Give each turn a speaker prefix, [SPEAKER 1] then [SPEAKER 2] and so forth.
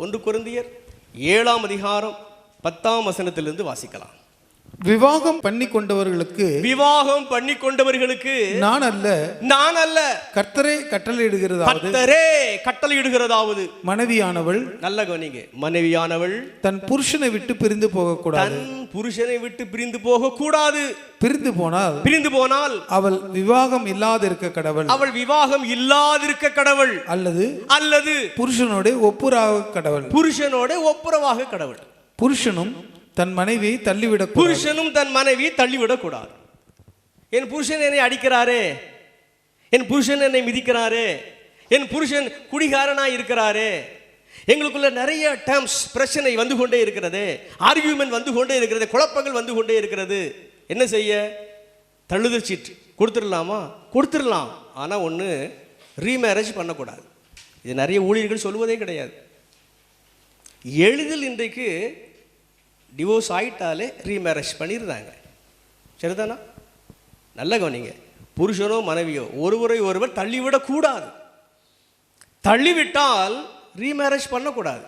[SPEAKER 1] 1 கொரிந்தியர் 7ஆம் அதிகாரம் 10ஆம் வசனத்திலிருந்து வாசிக்கலாம்.
[SPEAKER 2] விவாகம் பண்ணி கொண்டவர்களுக்கு நான் அல்ல கர்த்தரே கட்டளையிடுகிறதாவது
[SPEAKER 1] மனைவியானவள், நல்ல கவனிங்க, மனைவியானவள்
[SPEAKER 2] தன் புருஷனை விட்டு பிரிந்து போகக்கூடாது. பிரிந்து போனால் அவள் விவாகம் இல்லாதிருக்க கடவள். அல்லது புருஷனோட ஒப்புரவாக கடவள். புருஷனும் தன் மனைவியை தள்ளிவிடக் கூடாது. என் புருஷன் என்னை அடிக்கிறாரே, என் புருஷன் என்னை மிதிக்கிறாரே, என் புருஷன் குடிகாரனா இருக்கிறாரே, எங்களுக்குள்ள நிறைய டேர்ம்ஸ் பிரச்சனை வந்து கொண்டே இருக்கிறது, ஆர்கியூமெண்ட் வந்து கொண்டே இருக்கிறது, குழப்பங்கள் வந்து கொண்டே இருக்கிறது. என்ன செய்ய? தள்ளுதல் சீட் கொடுத்துடலாம். ஆனால் ஒன்று, ரீமேரேஜ் பண்ணக்கூடாது. இது நிறைய ஊழியர்கள் சொல்வதே கிடையாது. எளிதில் இன்றைக்கு டிவோர்ஸ் ஆகிட்டாலே ரீமேரேஜ் பண்ணிடுறாங்க. சரிதானா? நல்ல கவனிங்க, புருஷனோ மனைவியோ ஒருவர் தள்ளிவிடக்கூடாது. தள்ளிவிட்டால் ரீமேரேஜ் பண்ணக்கூடாது.